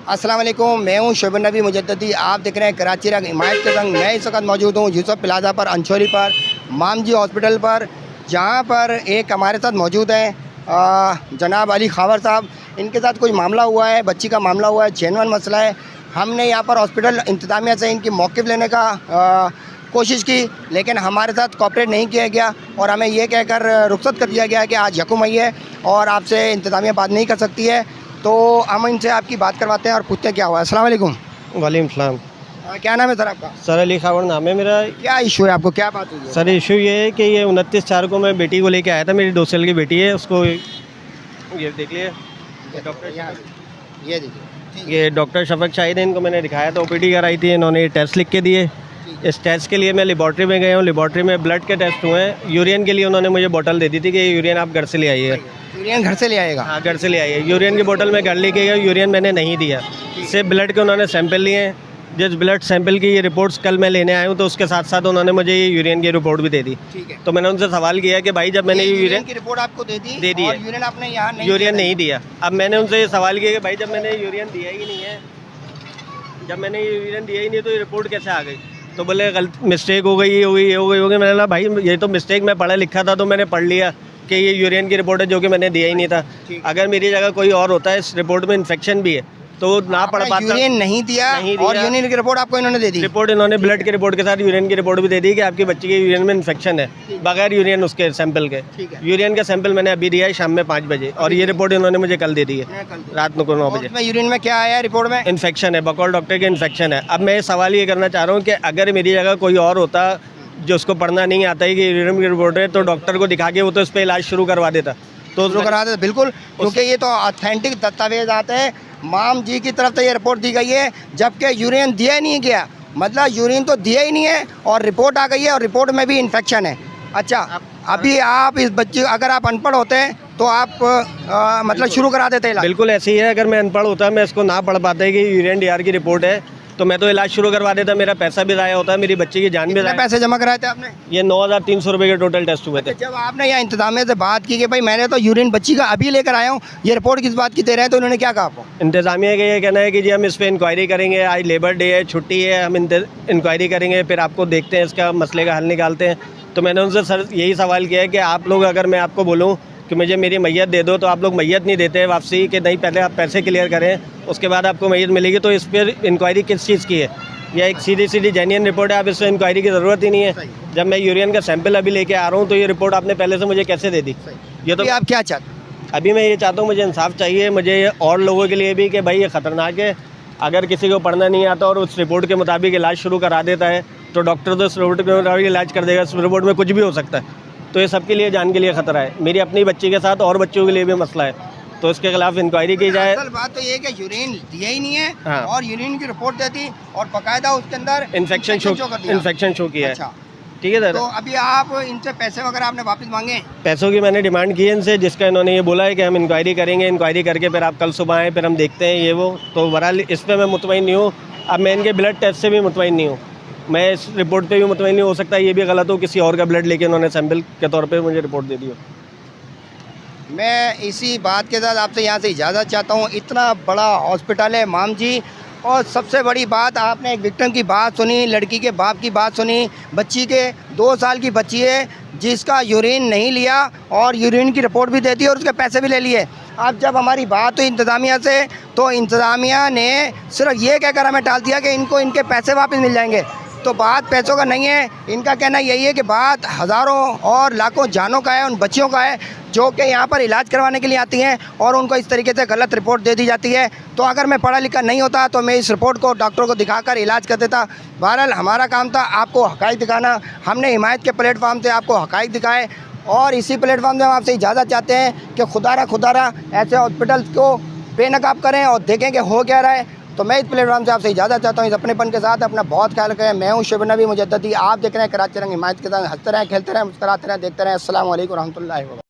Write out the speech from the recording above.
अस्सलाम वालेकुम, मैं हूँ शोबन नबी मुजद्ददी। आप देख रहे हैं कराची रंग हिमायत के रंग। मैं इस वक्त मौजूद हूँ यूसुफ प्लाजा पर, अंशोरी पर, मामजी हॉस्पिटल पर, जहाँ पर एक हमारे साथ मौजूद हैं जनाब अली खावर साहब। इनके साथ कोई मामला हुआ है, बच्ची का मामला हुआ है, जेन्युइन मसला है। हमने यहाँ पर हॉस्पिटल इंतज़ामिया से इनकी मौक़िफ़ लेने का कोशिश की, लेकिन हमारे साथ कोऑपरेट नहीं किया गया और हमें ये कहकर रुखसत कर दिया गया कि आज यकूम आई है और आपसे इंतज़ामिया बात नहीं कर सकती है। तो हम इनसे आपकी बात करवाते हैं और पूछते हैं क्या हुआ है। अस्सलाम वालेकुम। वालेकुम सलाम। क्या नाम है सर आपका? सर अली खावर नाम है मेरा। क्या इशू है आपको, क्या बात हुई है? सर इशू ये है कि ये 29/4 को मैं बेटी को लेके आया था, मेरी 2 साल की बेटी है, उसको ये देख लिए ये डॉक्टर शफक शाहिद है, इनको मैंने दिखाया था, OPD कराई थी, इन्होंने ये टेस्ट लिख के दिए। इस टेस्ट के लिए मैं लेबॉर्ट्री में गया हूँ, लेबॉर्ट्री में ब्लड के टेस्ट हुए हैं। यूरिन के लिए उन्होंने मुझे बोतल दे दी थी कि यूरिन आप घर से ले आइए। यूरिन घर से ले आएगा? हाँ, घर से ले आइए। यूरिन की बोतल मैं घर लेके गया, यूरिन मैंने नहीं दिया, सिर्फ ब्लड के उन्होंने सैंपल लिए हैं। जिस ब्लड सैंपल की ये रिपोर्ट्स कल मैं लेने आया हूँ, तो उसके साथ साथ उन्होंने मुझे ये यूरिन की रिपोर्ट भी दे दी। तो मैंने उनसे सवाल किया कि भाई जब मैंने यूरिन की रिपोर्ट आपको दे दी है, यूरिन आपने यहाँ यूरिन नहीं दिया। अब मैंने उनसे ये सवाल किया कि भाई जब मैंने यूरिन दिया ही नहीं है, जब मैंने यूरिन दिया ही नहीं तो ये रिपोर्ट कैसे आ गई? तो बोले गलत मिस्टेक हो गई, ये हो गई, ये हो गई, हो गई। मैंने कहा भाई ये तो मिस्टेक मैं पढ़ा लिखा था, तो मैंने पढ़ लिया कि ये यूरिन की रिपोर्ट है, जो कि मैंने दिया ही नहीं था। अगर मेरी जगह कोई और होता है, इस रिपोर्ट में इन्फेक्शन भी है, तो ना पढ़ पाता। यूरिन नहीं दिया और यूरिन की रिपोर्ट आपको इन्होंने दे दी? रिपोर्ट इन्होंने ब्लड की रिपोर्ट के साथ यूरिन की रिपोर्ट भी दे दी कि आपकी बच्ची के यूरिन में इन्फेक्शन है, बगैर यूरिन उसके सैंपल के। यूरिन का सैंपल मैंने अभी दिया है शाम में 5 बजे, और ये रिपोर्ट इन्होंने मुझे कल दे दी है रात को 9 बजे। यूरिन में क्या आया रिपोर्ट में? इन्फेक्शन है, बकौल डॉक्टर के इन्फेक्शन है। अब मैं सवाल ये करना चाह रहा हूँ कि अगर मेरी जगह कोई और होता जो उसको पढ़ना नहीं आता है कि यूरिन की रिपोर्ट है, तो डॉक्टर को दिखा के वो तो इस पर इलाज शुरू करवा देता। तो शुरू करा देता बिल्कुल, क्योंकि ये तो ऑथेंटिक दस्तावेज आते हैं। माम जी की तरफ से ये रिपोर्ट दी गई है, जबकि यूरिन दिया ही नहीं गया। मतलब यूरिन तो दिया ही नहीं है और रिपोर्ट आ गई है और रिपोर्ट में भी इन्फेक्शन है। अच्छा, अभी आप इस बच्चे, अगर आप अनपढ़ होते हैं तो आप मतलब शुरू करा देते इलाज? बिल्कुल ऐसे ही है। अगर मैं अनपढ़ होता, मैं इसको ना पढ़ पाता कि यूरिन DR की रिपोर्ट है, तो मैं तो इलाज शुरू करवा देता। मेरा पैसा भी ज़ाया होता है, मेरी बच्ची की जान भी ज़ाया। पैसे जमा कराए थे आपने? ये 9,300 रुपये के टोटल टेस्ट हुए थे। जब आपने यहाँ इंतजामिया से बात की कि भाई मैंने तो यूरिन बच्ची का अभी लेकर आया हूँ, ये रिपोर्ट किस बात की दे रहे हैं, तो उन्होंने क्या कहा आपको? इंतजामिया का ये कहना है कि जी हम इस पर इंक्वायरी करेंगे, आज लेबर डे है, छुट्टी है, हम इंक्वायरी करेंगे, फिर आपको देखते हैं, इसका मसले का हल निकालते हैं। तो मैंने उनसे सर यही सवाल किया है कि आप लोग, अगर मैं आपको बोलूँ कि मुझे मेरी मैयत दे दो, तो आप लोग मैयत नहीं देते वापसी, कि नहीं पहले आप पैसे क्लियर करें उसके बाद आपको मैयत मिलेगी। तो इस पर इंक्वायरी किस चीज़ की है? यह एक सीधी जेन्युइन रिपोर्ट है, आप इससे इंक्वायरी की ज़रूरत ही नहीं है। जब मैं यूरिन का सैंपल अभी लेके आ रहा हूँ, तो ये रिपोर्ट आपने पहले से मुझे कैसे दे दी? ये तो आप क्या चाहते? अभी मैं ये चाहता हूँ, मुझे इंसाफ चाहिए, मुझे और लोगों के लिए भी, कि भाई ये ख़तरनाक है। अगर किसी को पढ़ना नहीं आता और उस रिपोर्ट के मुताबिक इलाज शुरू करा देता है, तो डॉक्टर तो उस रिपोर्ट के मुताबिक इलाज कर देगा। इस रिपोर्ट में कुछ भी हो सकता है, तो ये सबके लिए, जान के लिए ख़तरा है। मेरी अपनी बच्ची के साथ और बच्चों के लिए भी मसला है, तो इसके खिलाफ इंक्वायरी की जाए। असल बात तो ये है कि यूरिन दिया ही नहीं है। हाँ। और यूरिन की रिपोर्ट देती और बाकायदा उसके अंदर इन्फेक्शन शो किया है। अच्छा, ठीक है सर। तो अभी आप इनसे पैसे वगैरह आपने वापस मांगे? पैसों की मैंने डिमांड की है इनसे, जिसका इन्होंने ये बोला है कि हम इंक्वायरी करेंगे, इंक्वायरी करके फिर आप कल सुबह आएँ, फिर हम देखते हैं ये वो। तो बहरहाल इस पर मैं मुतमईन नहीं हूँ। अब मैं इनके ब्लड टेस्ट से भी मुतमईन नहीं हूँ, मैं इस रिपोर्ट पे भी मुतमईन नहीं हो सकता। ये भी गलत हो, किसी और का ब्लड लेके उन्होंने सैंपल के तौर पे मुझे रिपोर्ट दे दी हो। मैं इसी बात के साथ आपसे यहाँ से इजाज़त चाहता हूँ। इतना बड़ा हॉस्पिटल है माम जी, और सबसे बड़ी बात, आपने एक विक्टिम की बात सुनी, लड़की के बाप की बात सुनी, बच्ची के 2 साल की बच्ची है जिसका यूरिन नहीं लिया और यूरिन की रिपोर्ट भी दे दी और उसके पैसे भी ले लिए। अब जब हमारी बात हुई इंतज़ामिया से, तो इंतज़ामिया ने सिर्फ ये कहकर हमें टाल दिया कि इनको इनके पैसे वापस मिल जाएंगे। तो बात पैसों का नहीं है, इनका कहना यही है कि बात हज़ारों और लाखों जानों का है, उन बच्चियों का है जो कि यहाँ पर इलाज करवाने के लिए आती हैं और उनको इस तरीके से गलत रिपोर्ट दे दी जाती है। तो अगर मैं पढ़ा लिखा नहीं होता तो मैं इस रिपोर्ट को डॉक्टर को दिखाकर इलाज कर देता। बहरहाल हमारा काम था आपको हक़ाइक़ दिखाना। हमने हिमायत के प्लेटफॉर्म से आपको हक़ाइक़ दिखाए, और इसी प्लेटफॉर्म से हम आपसे इजाज़त चाहते हैं कि खुदारा ऐसे हॉस्पिटल को बेनकाब करें और देखें कि हो क्या रहा है। तो मैं इस प्लेटफॉर्म से आपसे इजाज़त चाहता हूँ। इस अपनेपन के साथ अपना बहुत ख्याल रखें। मैं हूँ शोबन नबी मुजद्ददी। आप देख रहे हैं कराची रंग हिमायत के साथ। हंसते रहें, खेलते रहें, मुस्कुराते रहें, देखते रहें। अस्सलाम वालेकुम रहमतुल्लाहि व बरकातहू।